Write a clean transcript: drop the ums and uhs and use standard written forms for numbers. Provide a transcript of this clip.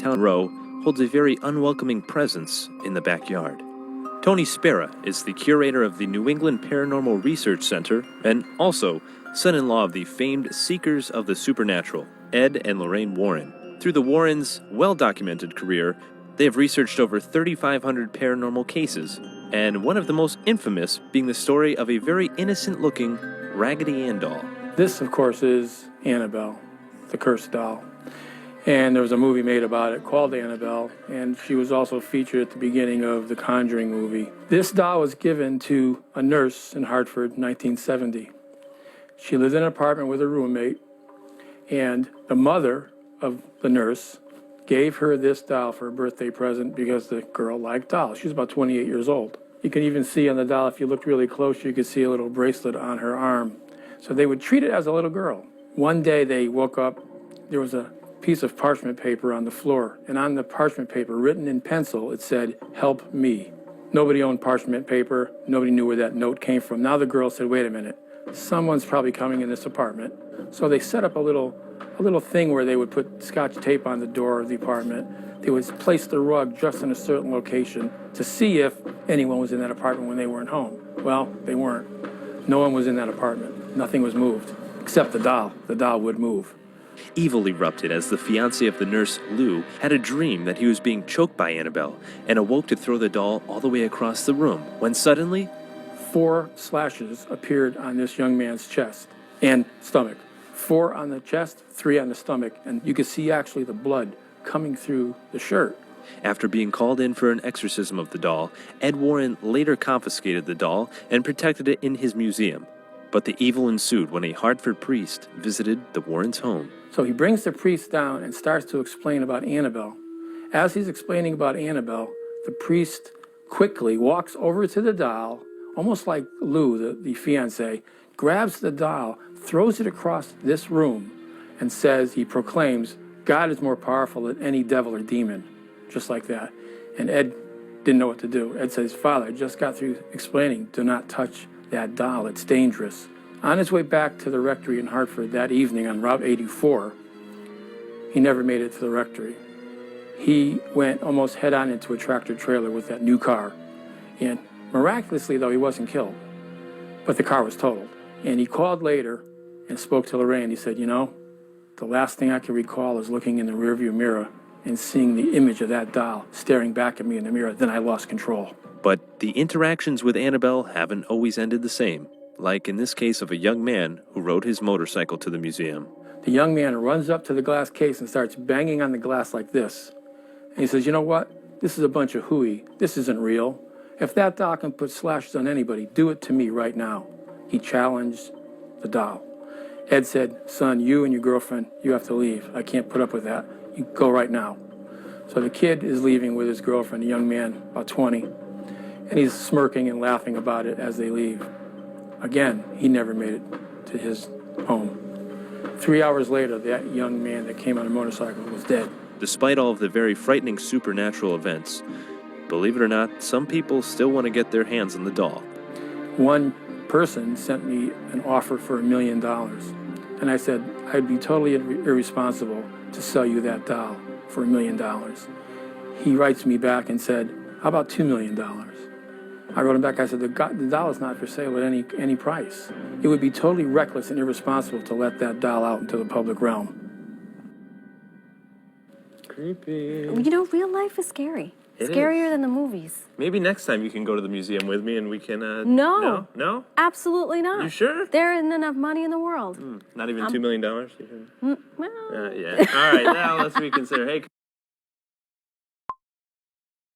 County Row holds a very unwelcoming presence in the backyard. Tony Spera is the curator of the New England Paranormal Research Center and also son-in-law of the famed Seekers of the Supernatural, Ed and Lorraine Warren. Through the Warrens' well-documented career, they have researched over 3,500 paranormal cases, and one of the most infamous being the story of a very innocent-looking Raggedy Ann doll. This, of course, is Annabelle, the cursed doll. And there was a movie made about it called Annabelle, and she was also featured at the beginning of the Conjuring movie. This doll was given to a nurse in Hartford in 1970. She lived in an apartment with her roommate, and the mother of the nurse gave her this doll for a birthday present because the girl liked dolls. She was about 28 years old. You can even see on the doll, if you looked really close, you could see a little bracelet on her arm. So they would treat it as a little girl. One day they woke up, there was a piece of parchment paper on the floor, and on the parchment paper, written in pencil, it said, "Help me." Nobody owned parchment paper. Nobody knew where that note came from. Now the girl said, wait a minute, someone's probably coming in this apartment. So they set up a little thing where they would put scotch tape on the door of the apartment. They would place the rug just in a certain location to see if anyone was in that apartment when they weren't home. Well, they weren't. No one was in that apartment. Nothing was moved, except the doll. The doll would move. Evil erupted as the fiancé of the nurse, Lou, had a dream that he was being choked by Annabelle and awoke to throw the doll all the way across the room, when suddenly 4 slashes appeared on this young man's chest and stomach. 4 on the chest, 3 on the stomach, and you could see actually the blood coming through the shirt. After being called in for an exorcism of the doll, Ed Warren later confiscated the doll and protected it in his museum. But the evil ensued when a Hartford priest visited the Warrens' home. So he brings the priest down and starts to explain about Annabelle. As he's explaining about Annabelle, the priest quickly walks over to the doll, almost like Lou, the fiancé, grabs the doll, throws it across this room, and says, he proclaims, God is more powerful than any devil or demon, just like that. And Ed didn't know what to do. Ed says, Father, I just got through explaining, do not touch that doll, it's dangerous. On his way back to the rectory in Hartford that evening on Route 84, he never made it to the rectory. He went almost head-on into a tractor trailer with that new car. And miraculously, though, he wasn't killed. But the car was totaled. And he called later and spoke to Lorraine. He said, you know, the last thing I can recall is looking in the rearview mirror and seeing the image of that doll staring back at me in the mirror. Then I lost control. But the interactions with Annabelle haven't always ended the same, like in this case of a young man who rode his motorcycle to the museum. The young man runs up to the glass case and starts banging on the glass like this. And he says, you know what? This is a bunch of hooey. This isn't real. If that doll can put slashes on anybody, do it to me right now. He challenged the doll. Ed said, son, you and your girlfriend, you have to leave. I can't put up with that. You go right now. So the kid is leaving with his girlfriend, a young man, about 20. And he's smirking and laughing about it as they leave. Again, he never made it to his home. 3 hours later, that young man that came on a motorcycle was dead. Despite all of the very frightening supernatural events, believe it or not, some people still want to get their hands on the doll. One person sent me an offer for $1 million. And I said, I'd be totally irresponsible to sell you that doll for $1 million. He writes me back and said, how about $2 million? I wrote him back, I said, the doll is not for sale at any price. It would be totally reckless and irresponsible to let that doll out into the public realm. Creepy. You know, real life is scary. Scarier than the movies. Maybe next time you can go to the museum with me and we can, No. No? Absolutely not. You sure? There isn't enough money in the world. Not even $2 million? Well. Yeah. All right, now let's reconsider. Hey.